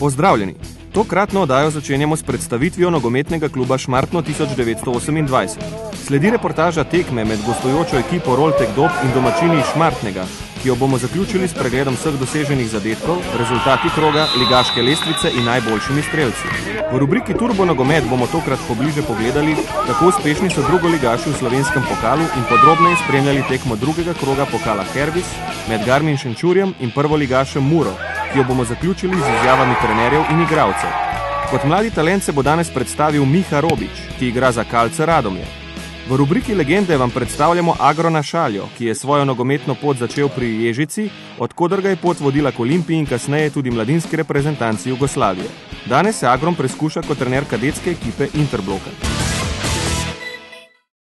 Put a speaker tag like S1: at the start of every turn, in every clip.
S1: Pozdravljeni! Tokratno oddajo začenjamo s predstavitvijo nogometnega kluba Šmartno 1928. Sledi reportaža tekme med gostujočo ekipo Roltek Dob in domačini Šmartnega, ki jo bomo zaključili s pregledom vseh doseženih zadetkov, rezultati kroga, ligaške lestvice in najboljšimi strelci. V rubriki Turbo nogomet bomo tokrat pobliže pogledali, kako uspešni so drugoligaši v slovenskem pokalu in podrobneje spremljali tekmo drugega kroga pokala Hervis med Garmin Šenčurjem in prvoligašem Muro, ki jo bomo zaključili z izjavami trenerjev in igralcev. Kot mladi talent se bo danes predstavil Miha Robič, ki igra za Kalce Radomlje. V rubriki Legende vam predstavljamo Agrona Šaljo, ki je svojo nogometno pot začel pri Ježici, od koder ga je pot vodila k Olimpiji in kasneje tudi mladinski reprezentanci Jugoslavije. Danes se Agron preskuša kot trener kadetske ekipe Interbloka.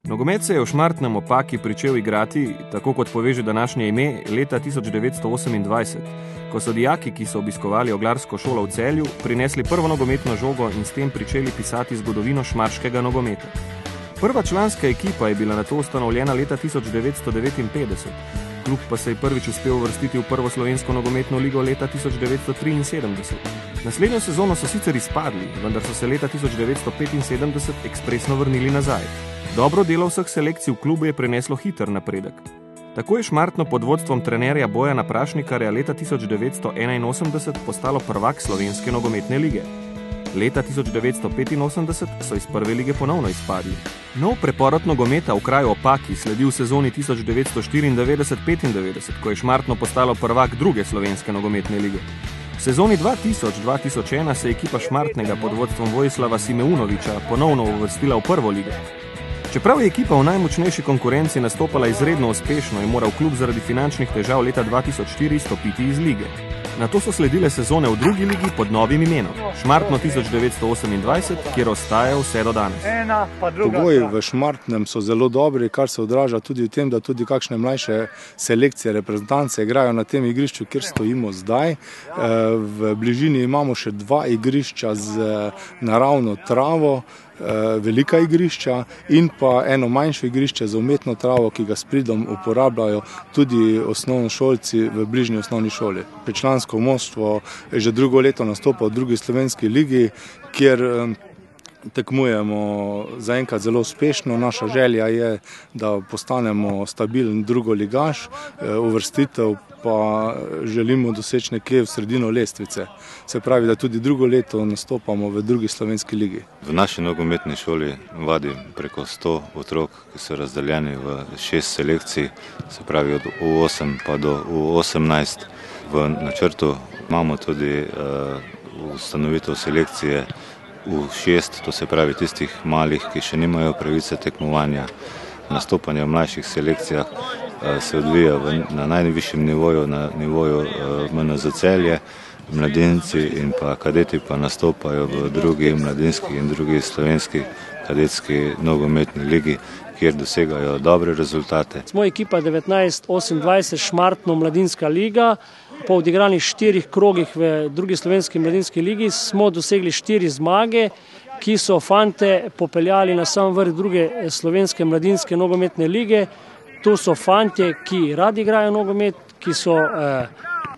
S1: Nogomet se je v Šmartnem Opaki pričel igrati, tako kot poveže današnje ime, leta 1928, ko so dijaki, ki so obiskovali oglarsko šolo v Celju, prinesli prvo nogometno žogo in s tem pričeli pisati zgodovino šmarškega nogometa. Prva članska ekipa je bila nato ustanovljena leta 1959, klub pa se je prvič uspel uvrstiti v prvo slovensko nogometno ligo leta 1973. Naslednjo sezono so sicer izpadli, vendar so se leta 1975 ekspresno vrnili nazaj. Dobro delo vseh selekcij v klubu je prineslo hiter napredek. Tako je Šmartno pod vodstvom trenerja Bojana Prašnikarja leta 1981 postalo prvak slovenske nogometne lige. Leta 1985 so iz prve lige ponovno izpadli. Nov preporod nogometa v kraju Opaki sledi v sezoni 1994-95, ko je Šmartno postalo prvak druge slovenske nogometne lige. V sezoni 2000-2001 se je ekipa Šmartnega pod vodstvom Vojislava Simeunoviča ponovno uvrstila v prvo ligo. Čeprav je ekipa v najmočnejši konkurenci nastopala izredno uspešno, je moral klub zaradi finančnih težav leta 2004 izstopiti iz lige. Nato so sledile sezone v drugi ligi pod novim imenom, Šmartno 1928, kjer ostaja vse do danes.
S2: Pogoji v Šmartnem so zelo dobri, kar se odraža tudi v tem, da tudi kakšne mlajše selekcije, reprezentance igrajo na tem igrišču, kjer stojimo zdaj. V bližini imamo še dva igrišča z naravno travo, velika igrišča in pa eno manjše igrišče za umetno travo, ki ga s pridom uporabljajo tudi osnovnošolci v bližnji osnovni šoli. Člansko moštvo že drugo leto nastopa v drugi slovenski ligi, kjer tekmujemo zaenkrat zelo uspešno. Naša želja je, da postanemo stabilen drugoligaš, uvrstitev pa želimo doseči nekje v sredino lestvice. Se pravi, da tudi drugo leto nastopamo v drugi slovenski ligi.
S3: V naši nogometni šoli vadi preko 100 otrok, ki so razdeljeni v 6 selekcij, se pravi od U8 pa do U18. V načrtu imamo tudi ustanovitev selekcije U6, to se pravi tistih malih, ki še nimajo pravice tekmovanja. Nastopanje v mlajših selekcijah se odvija na najvišjem nivoju, na nivoju MNZ Celje. Mladinci in pa kadeti pa nastopajo v drugi mladinski in drugi slovenski kadetski nogometni ligi, kjer dosegajo dobre rezultate.
S4: Smo ekipa 1928 Šmartno mladinska liga. Po odigranih 4 krogih v drugi slovenski mladinski ligi smo dosegli 4 zmage, ki so fante popeljali na sam vrh druge slovenske mladinske nogometne lige. To so fantje, ki radi igrajo nogomet, ki so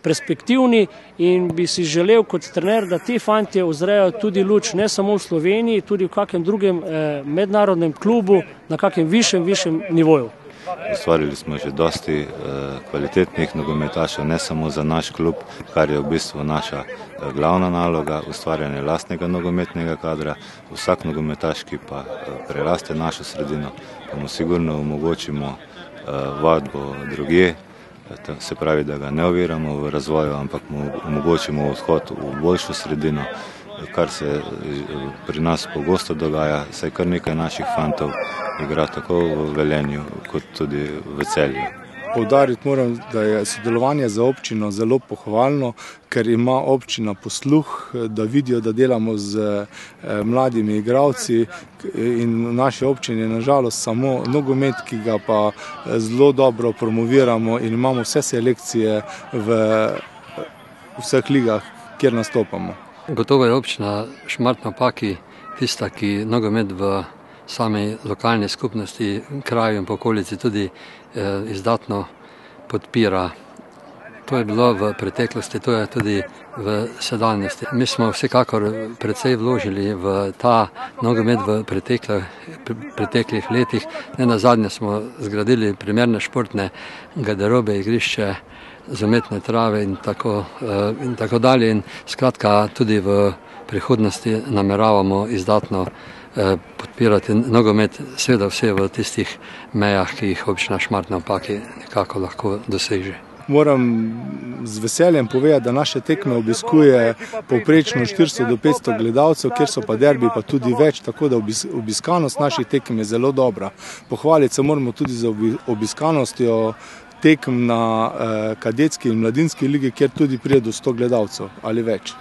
S4: perspektivni in bi si želel kot trener, da ti fantje uzrejo tudi luč ne samo v Sloveniji, tudi v kakem drugem mednarodnem klubu, na kakem višjem nivoju.
S3: Ustvarili smo že dosti kvalitetnih nogometašev, ne samo za naš klub, kar je v bistvu naša glavna naloga, ustvarjanje lastnega nogometnega kadra. Vsak nogometaš, ki pa preraste našo sredino, pa mu sigurno omogočimo vadbo drugje, se pravi, da ga ne oviramo v razvoju, ampak mu omogočimo odhod v boljšo sredino, kar se pri nas pogosto dogaja, saj kar nekaj naših fantov igra tako v Velenju kot tudi v Celju.
S2: Poudariti moram, da je sodelovanje za občino zelo pohvalno, ker ima občina posluh, da vidijo, da delamo z mladimi igralci in v naši občini je nažalost samo nogomet, ki ga pa zelo dobro promoviramo in imamo vse selekcije v vseh ligah, kjer nastopamo.
S5: Gotovo je občina Šmartno Opaki tista, ki nogomet v sami lokalni skupnosti, kraju in po okolici tudi izdatno podpira To je bilo v preteklosti, to je tudi v sedanjosti. Mi smo vsekakor precej vložili v ta nogomet v preteklih letih. Nenazadnje smo zgradili primerne športne garderobe, igrišče z umetne trave in tako dalje. In skratka, tudi v prihodnosti nameravamo izdatno podpirati nogomet, seveda vse v tistih mejah, ki jih občina Šmartne ob Paki nekako lahko doseže.
S2: Moram z veseljem povedati, da naše tekme obiskuje povprečno 400 do 500 gledalcev, kjer so pa derbi pa tudi več, tako da obiskanost naših tekem je zelo dobra. Pohvaliti se moramo tudi za obiskanostjo tekem na kadetski in mladinski ligi, kjer tudi pride do 100 gledalcev ali več.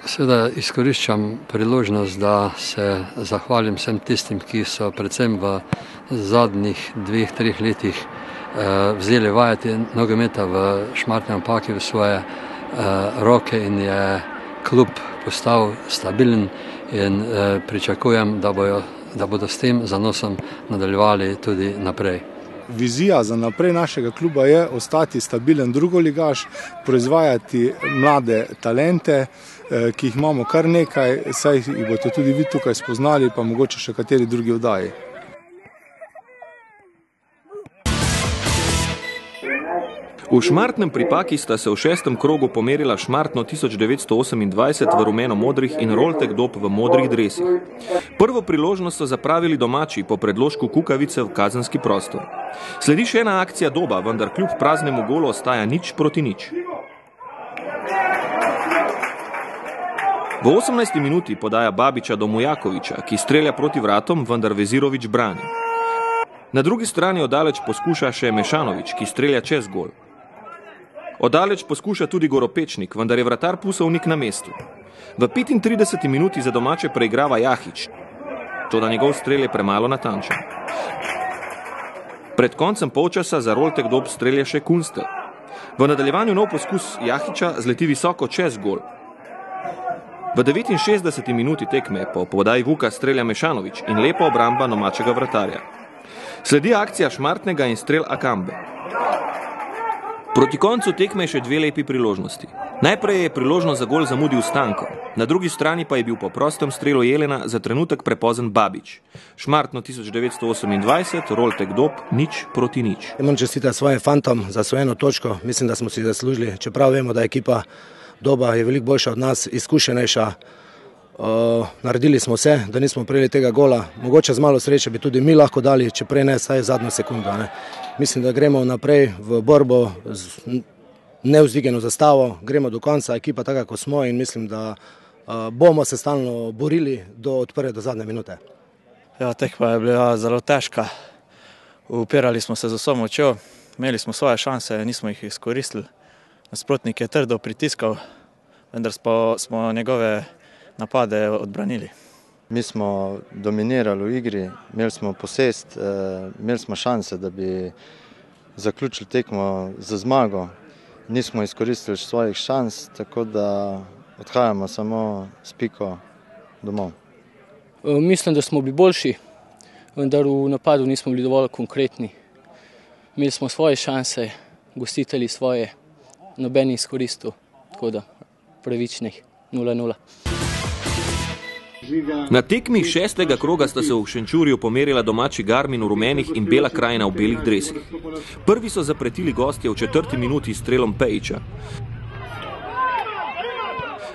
S5: Seveda izkoriščam priložnost, da se zahvalim vsem tistim, ki so predvsem v zadnjih 2-3 letih vzeli vajeti nogometa v Šmartnem ob Paki v svoje roke in je klub postal stabilen in pričakujem, da bodo s tem zanosom nadaljevali tudi naprej.
S2: Vizija za naprej našega kluba je ostati stabilen drugoligaš, proizvajati mlade talente, ki jih imamo kar nekaj, saj jih boste tudi vi tukaj spoznali, pa mogoče še kateri drugi oddaji.
S1: V Šmartnem pri Paki sta se v 6. krogu pomerila Šmartno 1928 v rumeno-modrih in Roltek Dob v modrih dresih. Prvo priložnost so zapravili domači po predložku Kukavice v kazenski prostor. Sledi še ena akcija Doba, vendar kljub praznemu golu ostaja 0:0. V 18. minuti podaja Babiča do Mujakoviča, ki strelja proti vratom, vendar Vezirovič brani. Na drugi strani oddaleč poskuša še Mešanovič, ki strelja čez gol. Oddaleč poskuša tudi Goropečnik, vendar je vratar Pusovnik na mestu. V 35. minuti za domače preigrava Jahič, toda njegov strel je premalo natančen. Pred koncem polčasa za Roltek Dob strelja še Kunstel. V nadaljevanju nov poskus Jahiča zleti visoko čez gol. V 69. minuti tekme po podaji Vuka strelja Mešanovič in lepa obramba domačega vratarja. Sledi akcija Šmartnega in strel Akambe. Proti koncu tekme je še 2 lepi priložnosti. Najprej je priložnost za gol zamudil Stanko, na drugi strani pa je bil po prostem strelu Jelena za trenutek prepozen Babič. Šmartno 1928, Roltek Dob 0:0.
S6: Moram čestitati svojim fantom za osvojeno točko, mislim, da smo si zaslužili, čeprav vemo, da ekipa Doba je veliko boljša od nas, izkušenejša. Naredili smo vse, da nismo prejeli tega gola. Mogoče z malo sreče bi tudi mi lahko dali, če prej ne, saj zadnjo sekundo. Mislim, da gremo naprej v borbo z nevzdigeno zastavo, gremo do konca, ekipa taka, kot smo, in mislim, da bomo se stalno borili od prve do zadnje minute.
S7: Ja, tekma je bila zelo težka. Upirali smo se z vso močjo, imeli smo svoje šanse, nismo jih izkoristili. Nasprotnik je trdo pritiskal, vendar smo njegove napade odbranili.
S8: Mi smo dominirali v igri, imeli smo posest, imeli smo šanse, da bi zaključili tekmo z zmago. Nismo izkoristili svojih šans, tako da odhajamo samo s piko domov.
S9: Mislim, da smo bili boljši, vendar v napadu nismo bili dovolj konkretni. Imeli smo svoje šanse, gostitelji svoje, noben izkoristil, tako da pravičnih 0:0.
S1: Na tekmi 6. kroga sta se v Šenčurju pomerila domači Garmin v rumenih in Bela krajina v belih dresih. Prvi so zapretili gostje v 4. minuti s strelom Pejiča.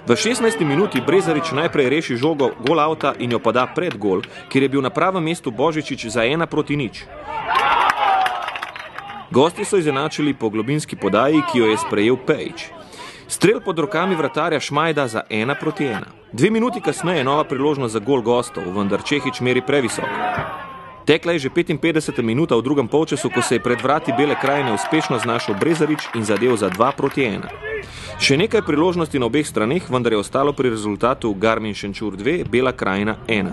S1: V 16. minuti Brezarič najprej reši žogo gol avta in jo poda pred gol, kjer je bil na pravem mestu Božičič za 1:0. Gostje so izenačili po globinski podaji, ki jo je sprejel Pejič. Strel pod rokami vratarja Šmajda za 1:1. 2 minuti kasneje je nova priložnost za gol gostov, vendar Čehič meri previsoko. Tekla je že 55. minuta v drugem polčasu, ko se je pred vrati Bele krajine uspešno znašel Brezarič in zadel za 2:1. Še nekaj priložnosti na obeh straneh, vendar je ostalo pri rezultatu Garmin Šenčur 2, Bela krajina 1.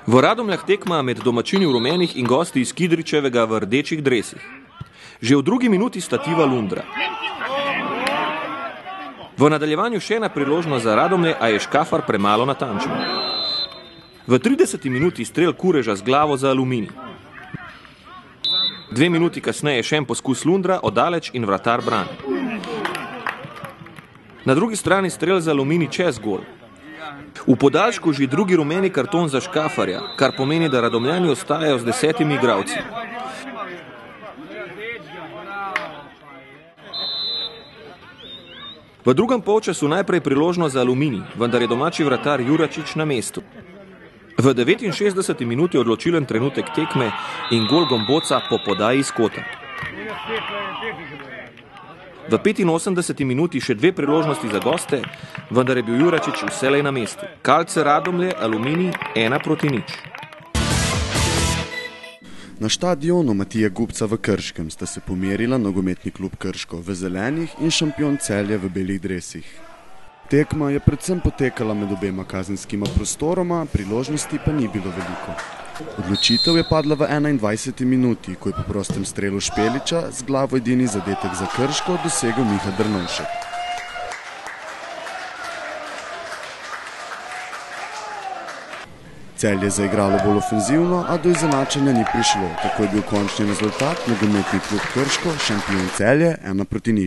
S1: V Radomljah tekma med domačini v rumenih in gosti iz Kidričevega v rdečih dresih. Že v 2. minuti sta Tiva Lundra. V nadaljevanju še ena priložnost za Radomlje, a je Škafar premalo natančen. V 30. minuti strel Kureža z glavo za Aluminij. 2 minuti kasneje še en poskus Lundra, oddaleč in vratar brani. Na drugi strani strel za Aluminij čez gol. V podaljšku že drugi rumeni karton za Škafarja, kar pomeni, da Radomljani ostajajo z 10 igralci. V drugem polčasu najprej priložnost za Aluminij, vendar je domači vratar Juračič na mestu. V 69. minuti odločilen trenutek tekme in gol Gomboca po podaji iz kota. V 85. minuti še 2 priložnosti za goste, vendar je bil Juračič vselej na mestu. Kalce Radomlje, Aluminij 1:0.
S10: Na štadionu Matije Gubca v Krškem sta se pomerila nogometni klub Krško v zelenih in Šampion Celje v belih dresih. Tekma je predvsem potekala med obema kazenskima prostoroma, priložnosti pa ni bilo veliko. Odločitev je padla v 21. minuti, ko je po prostem strelu Špeliča z glavo edini zadetek za Krško dosegel Miha Drnovšek. Celje je zaigralo bolj ofenzivno, a do izenačenja ni prišlo. Tako je bil končni rezultat nogometni klub Krško, Šampion Celje 1:0.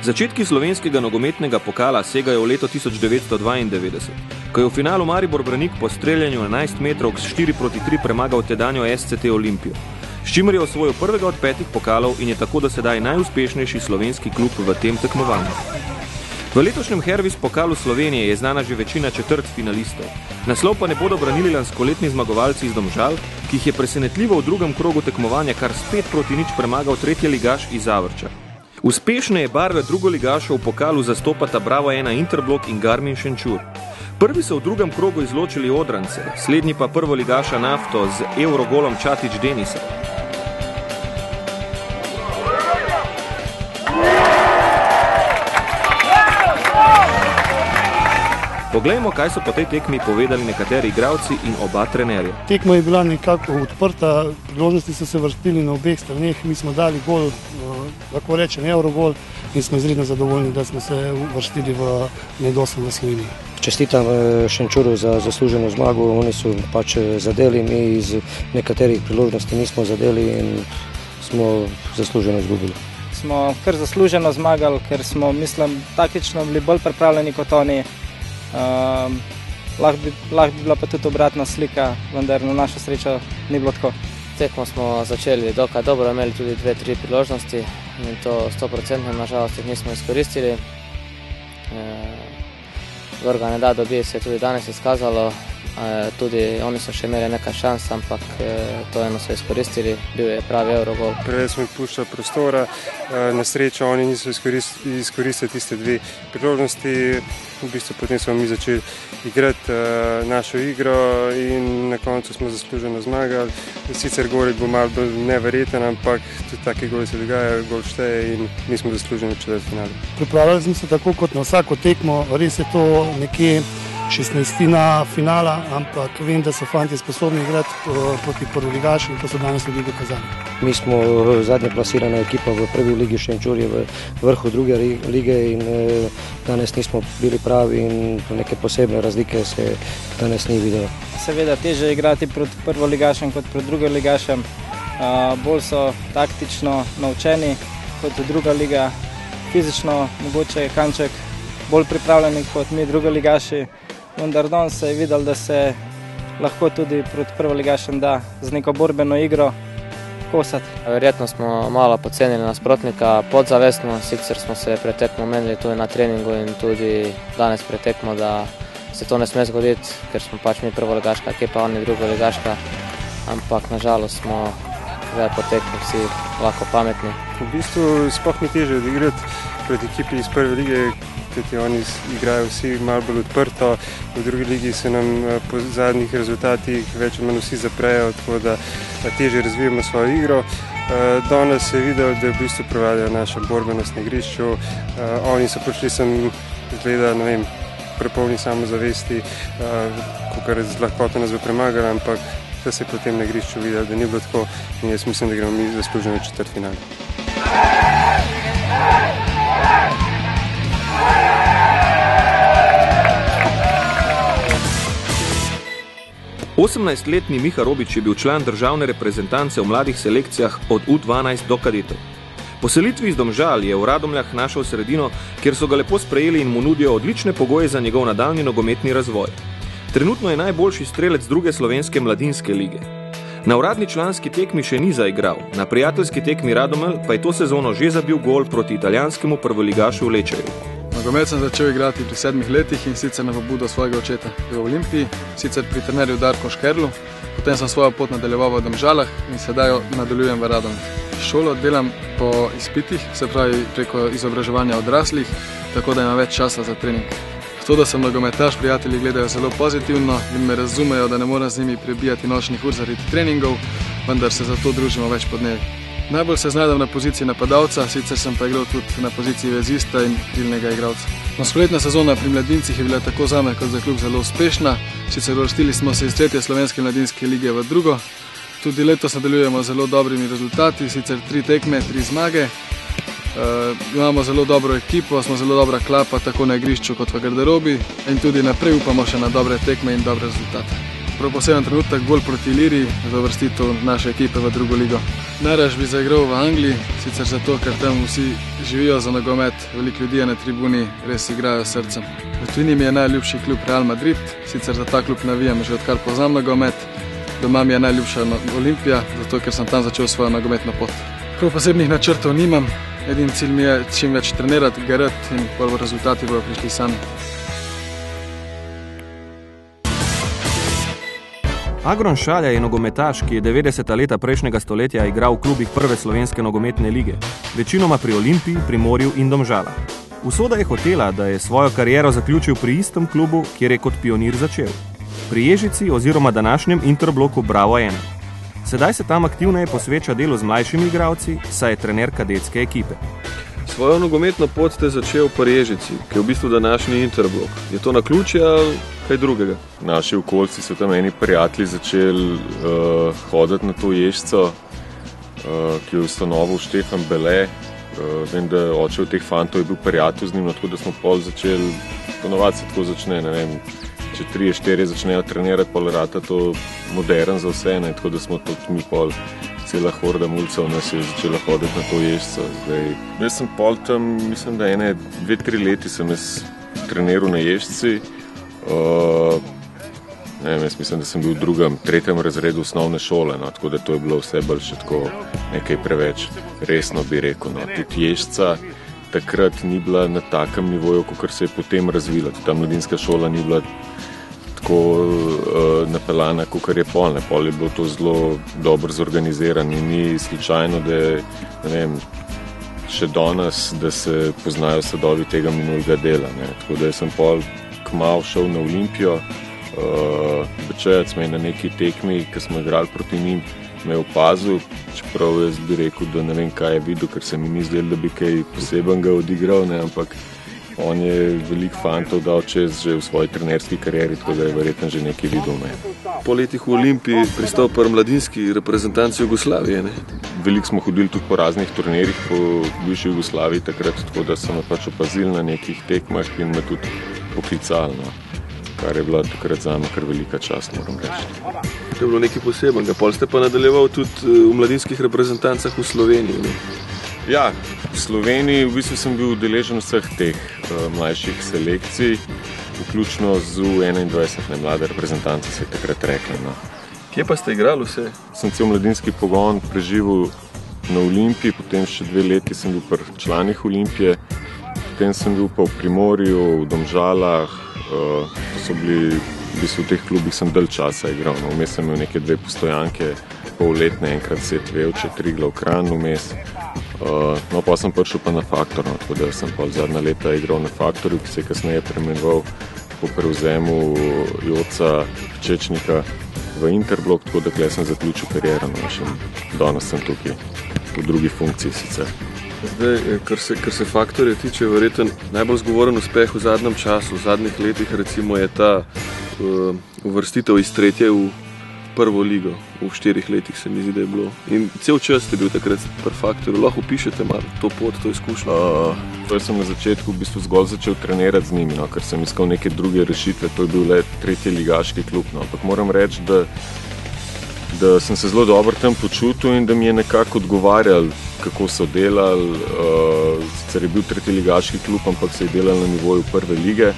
S1: Začetki slovenskega nogometnega pokala segajo v leto 1992, ko je v finalu Maribor Branik po streljanju 11 metrov s 4:3 premagal tedanjo SCT Olimpijo, s čimer je osvojil prvega od 5 pokalov in je tako do sedaj najuspešnejši slovenski klub v tem tekmovanju. V letošnjem Hervis pokalu Slovenije je znana že večina četrtfinalistov. Naslov pa ne bodo branili lanskoletni zmagovalci iz Domžal, ki jih je presenetljivo v drugem krogu tekmovanja kar s 5:0 premagal tretji ligaš iz Zavrča. Uspešne barve drugoligašov v pokalu zastopata Bravo 1 Interblok in Garmin Šenčur. Prvi so v drugem krogu izločili Odrancę, slednji pa prvoligaša Nafto z Eurogolom Čatić Denisa. Poglejmo, kaj so po tej tekmi povedali nekateri igralci in oba trenerja.
S11: Tekma je bila nekako odprta, priložnosti so se vrstili na obeh straneh, mi smo dali gol, lahko rečem Eurogol, in smo izredno zadovoljni, da smo se uvrstili v med 8 v Sloveniji.
S6: Čestitam Šenčuru za zasluženo zmago, oni so pač zadeli, mi iz nekaterih priložnosti nismo zadeli in smo zasluženo izgubili.
S12: Smo kar zasluženo zmagali, ker smo, mislim, taktično bili bolj pripravljeni kot oni. Lahko bi bila pa tudi obratna slika, vendar na našo srečo ni bilo tako.
S13: Tekmo smo začeli dokaj dobro, imeli tudi 2-3 priložnosti in to 100%, nažalost jih nismo izkoristili. Vrga ne da dobi, se je tudi danes izkazalo, tudi oni so še imeli nekaj šans, ampak to eno so izkoristili, bil je pravi Eurogol.
S14: Preveč smo puščali prostora, na srečo oni niso izkoristili tiste 2 priložnosti, v bistvu potem smo mi začeli igrati našo igro in na koncu smo zasluženo zmagali. Sicer gol je bil malo bolj neverjeten, ampak tudi taki goli se dogajajo, gol šteje in mi smo zasluženi v četrtfinalu.
S11: Pripravljali smo se tako kot na vsako tekmo, res je to nekje 16. finala, ampak vem, da so fanti sposobni igrati proti prvoligašu in to so danes tudi dokazali.
S6: Mi smo zadnje plasirana ekipa v prvi ligi, Šenčur je v vrhu druge lige in danes nismo bili pravi in neke posebne razlike se danes ni videlo.
S12: Seveda teže igrati proti prvoligašem kot proti drugoligašem, bolj so taktično naučeni kot druga liga, fizično mogoče kanček bolj pripravljeni kot mi drugoligaši. Vendar danes se je videl, da se lahko tudi proti prvoligašem da z neko borbeno igro kosati.
S13: Verjetno smo malo podcenili nasprotnika podzavestno, sicer smo se pred tekmo menili tudi na treningu in tudi danes pred tekmo, da se to ne sme zgoditi, ker smo pač mi prvoligaška ekipa, oni drugoligaška, ampak nažalost smo zdaj po tekmi vsi lahko pametni.
S14: V bistvu sploh ni teže odigrati proti ekipi iz prve lige, kajti oni igrajo vsi malo bolj odprto, v drugi ligi se nam po zadnjih rezultatih več ali manj vsi zaprejo, tako da teže razvijamo svojo igro. Danes se je videl, da v bistvu prevladajo naša borbenost na igrišču, oni so prišli sem izgleda, ne vem, prepolni samozavesti, kakor z lahkoto nas bo premagala, ampak vse se je potem na igrišču videlo, da ni bilo tako in jaz mislim, da gremo mi zasluženo v četrtfinale.
S1: 18-letni Miha Robič je bil član državne reprezentance v mladih selekcijah od U12 do kadetov. Po selitvi iz Domžal je v Radomljah našel sredino, kjer so ga lepo sprejeli in mu nudijo odlične pogoje za njegov nadaljnji nogometni razvoj. Trenutno je najboljši strelec druge slovenske mladinske lige. Na uradni članski tekmi še ni zaigral, na prijateljski tekmi Radomelj pa je to sezono že zabil gol proti italijanskemu prvoligašu Lečeju.
S15: Nogomet sem začel igrati pri 7 letih in sicer na pobudo svojega očeta v Olimpiji, sicer pri trenerju Darku Škerlu, potem sem svojo pot nadaljeval v Domžalah in sedaj jo nadaljujem v Radomlju. Šolo delam po izpitih, se pravi preko izobraževanja odraslih, tako da imam več časa za trening. To, da sem nogometaš, prijatelji gledajo zelo pozitivno in me razumejo, da ne moram z njimi prebijati nočnih ur zaradi treningov, vendar se zato družimo več podnevi. Najbolj se znajdem na poziciji napadalca, sicer sem pa igral tudi na poziciji vezista in krilnega igralca. Stoletna sezona pri mladincih je bila tako zame kot za klub zelo uspešna, sicer uvrstili smo se iz 3. slovenske mladinske lige v drugo. Tudi letos nadaljujemo z zelo dobrimi rezultati, sicer 3 tekme, 3 zmage. Imamo zelo dobro ekipo, smo zelo dobra klapa tako na igrišču kot v garderobi in tudi naprej upamo še na dobre tekme in dobre rezultate. Prav poseben trenutek gol proti Iliriji za uvrstitev naše ekipe v drugo ligo. Najraje bi zaigral v Angliji, sicer zato, ker tam vsi živijo za nogomet, veliko ljudi je na tribuni, res igrajo s srcem. V tujini mi je najljubši klub Real Madrid, sicer za ta klub navijam že odkar poznam nogomet. Doma mi je najljubša Olimpija, zato ker sem tam začel svojo nogometno pot. Prav posebnih načrtov nimam, edini cilj mi je čim več trenirati, garati in prvo rezultati bodo prišli sami.
S1: Agron Šalja je nogometaš, ki je 90. leta prejšnjega stoletja igral v klubih prve slovenske nogometne lige, večinoma pri Olimpiji, Primorju in Domžalah. Usoda je hotela, da je svojo kariero zaključil pri istem klubu, kjer je kot pionir začel. Pri Ježici oziroma današnjem Interbloku Bravo 1. Sedaj se tam aktivneje posveča delu z mlajšimi igralci, saj je trener kadetske ekipe.
S16: Svojo nogometno pot ste začel pri Ježici, ki je v bistvu današnji Interblok. Je to naključje ali kaj drugega?
S17: Naši okoljci so tam eni prijatelji začeli hoditi na to Ježico, ki je ustanovil Štefan Bele. Vem, da oče od teh fantov je bil prijatelj z njim, tako da smo pol začeli, ponovadi se tako začne, ne vem, če 3-4 začnejo trenirati, pol rata to modern za vse, ne, tako da smo tudi mi pol, cela horda mulcev nas je začela hoditi na to Ježico. Jaz sem pol tam, mislim, da 2-3 leti sem jaz treniral na Ježici. Jaz mislim, da sem bil v 2., 3. razredu osnovne šole, no, tako da to je bilo vse bolj še tako nekaj preveč resno, bi rekel. No. Tudi Ježica takrat ni bila na takem nivoju, kot se je potem razvila. Ta mladinska šola ni bila tako napeljana, kot je pol. Pol je bilo to zelo dobro zorganiziran in ni slučajno, da je, ne vem, še danes, da se poznajo sadovi tega minulega dela. Ne. Tako da sem pol kmalu šel na Olimpijo. Bečejac me je na neki tekmi, ki smo igrali proti njim, me je opazil, čeprav jaz bi rekel, da ne vem, kaj je videl, ker se mi ni zdelo, da bi kaj posebenega odigral, ne, ampak on je veliko fantov dal čez že v svoji trenerski karieri, tako da je verjetno že nekaj videl. Ne.
S16: Po letih v Olimpiji pristal pri mladinski reprezentanci Jugoslavije, ne?
S17: Veliko smo hodili tudi po raznih turnirjih po bivši Jugoslaviji takrat, tako da so me pač opazili na nekih tekmah in me tudi poklicali, no. Kar je bila takrat zame kar velika čast, moram reči.
S16: To je bilo nekaj posebenega, pol ste pa nadaljeval tudi v mladinskih reprezentancah v Sloveniji, ne?
S17: Ja, v Sloveniji v bistvu sem bil udeležen vseh teh mlajših selekcij, vključno z U21, mlade reprezentance se je takrat rekli. No.
S16: Kje pa ste igrali vse?
S17: Sem cel mladinski pogon preživel na Olimpiji, potem še 2 leti sem bil pri članih Olimpije, potem sem bil pa v Primorju, v Domžalah, to so bili, v bistvu v teh klubih sem dalj časa igral. No. Vmes sem imel neke 2 postojanke, polletne, enkrat Set Vevče, Triglav Kranj vmes. No, pa sem prišel pa na Faktor, no, tako da sem pa zadnja leta igral na Faktorju, ki se je kasneje premenoval po prevzemu Joca Čečnika v Interblok, tako da sem zaključil kariero, no, še danes sem tukaj v drugi funkciji sicer.
S16: Zdaj, kar se faktorje tiče, verjetno najbolj zgovoren uspeh v zadnjem času, v zadnjih letih, recimo je ta uvrstitev iz 3. v 1. ligo. V 4 letih se mi zdi, da je bilo. In cel čas ste bil takrat pri faktorju. Lahko opišete malo to pot, to izkušnjo?
S17: To sem na začetku v bistvu zgolj začel trenirati z njimi, ker sem iskal neke druge rešitve. To je bil le 3. ligaški klub. Ampak moram reči, da sem se zelo dobro tam počutil in da mi je nekako odgovarjal, kako so delali. Sicer je bil 3. ligaški klub, ampak se je delal na nivoju 1. lige.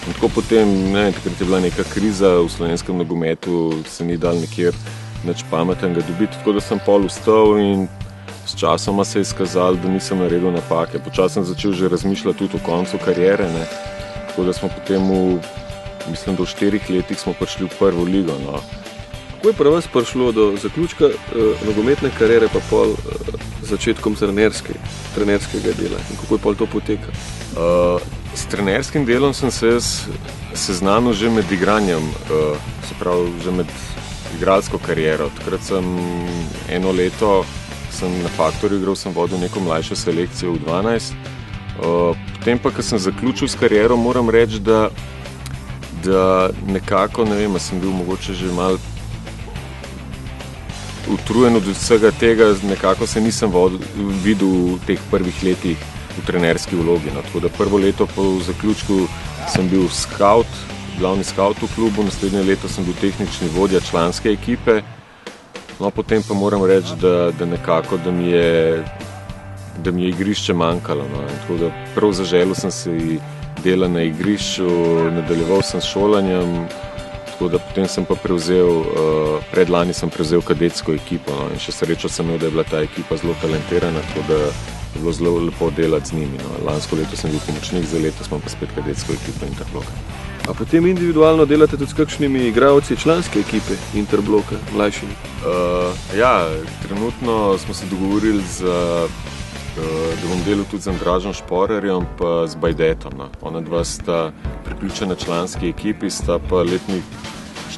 S17: In tako potem, takrat je bila neka kriza v slovenskem nogometu, se ni dal nikjer nič pametnega dobiti, tako da sem pol vstal in s časoma se je izkazalo, da nisem naredil napake. Počasno sem začel že razmišljati tudi o koncu kariere, tako da smo potem mislim, da v 4 letih smo prišli v 1. ligo.
S16: Kako je pri vas prišlo do zaključka nogometne kariere pa pol začetkom trenerskega dela in kako je pol to poteka?
S17: S trenerskim delom sem se seznanil že med igranjem, se pravi že med igralsko kariero. Takrat sem eno leto na Faktorju igral, sem vodil neko mlajšo selekcijo v 12. Potem pa, ko sem zaključil s kariero, moram reči, da nekako, ne vem, sem bil mogoče že malo utrujen od vsega tega, nekako se nisem videl v teh prvih letih v trenerski vlogi. Tako da 1. leto po zaključku sem bil scout, glavni scout v klubu, naslednje leto sem bil tehnični vodja članske ekipe. Potem pa moram reči, da nekako, da mi je igrišče manjkalo. Tako da prav zaželel sem si dela na igrišču, nadaljeval sem s šolanjem, tako da potem sem pa prevzel, predlani sem prevzel kadetsko ekipo. In še srečo sem imel, da je bila ta ekipa zelo talentirana, tako da je bilo zelo lepo delati z njimi. Lansko leto sem bil pomočnik, za leto smo pa spet kadetsko ekipo Interbloka.
S16: A potem individualno delate tudi s kakšnimi igralci članske ekipe Interbloka, mlajšimi?
S17: Ja, trenutno smo se dogovorili, da bom delal tudi z Andražom Šporerjem pa z Bajdetom. Ona dva sta priključena članski ekipi, sta pa letnik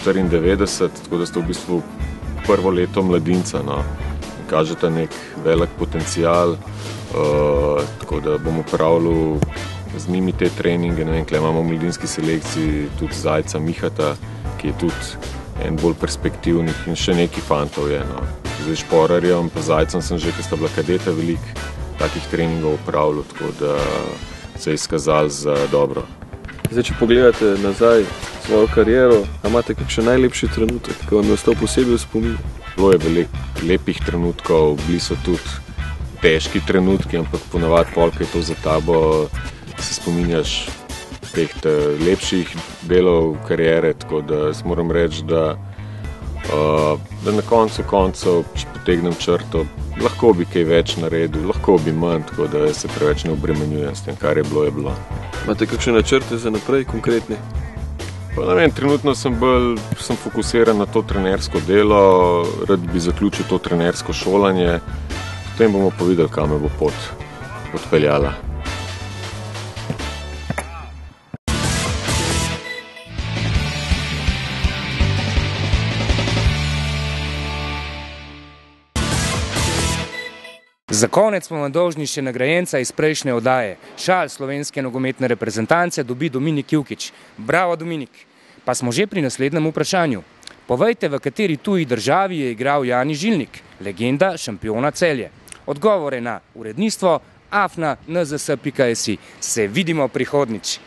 S17: 94, tako da sta v bistvu 1. leto mladinca. Kažeta nek velik potencial, tako da bom upravljal z njimi te treninge. Ne vem, tukaj imamo v mladinski selekciji tudi Zajca Mihata, ki je tudi en bolj perspektivnih in še neki fantov je. Zdaj Šporarjem pa Zajcem sem že, ki sta bila kadeta, veliko takih treningov upravljal, tako da se je izkazalo za dobro.
S16: Zdaj, če pogledate nazaj svojo kariero, imate kakšen najlepši trenutek, ki vam je ostal posebej v spominu?
S17: Bilo je veliko lepih trenutkov, bili so tudi težki trenutki, ampak ponavadi pol, ko je to za tabo, se spominjaš teh lepših delov kariere, tako da moram reči, da na koncu koncev, če potegnem črto, lahko bi kaj več naredil, lahko bi manj, tako da se preveč ne obremenjujem s tem, kar je bilo.
S16: Imate kakšne načrte za naprej, konkretne?
S17: Ne vem, trenutno sem fokusiran na to trenersko delo, rad bi zaključil to trenersko šolanje, potem bomo pa videli, kam me bo pot odpeljala.
S18: Za konec smo vam dolžni še nagrajenca iz prejšnje oddaje. Šal slovenske nogometne reprezentance dobi Dominik Ivkić. Bravo, Dominik! Pa smo že pri naslednjem vprašanju. Povejte, v kateri tuji državi je igral Jani Žilnik, legenda šampiona Celje. Odgovore na uredništvo afna.nzs.si. Se vidimo prihodnjič.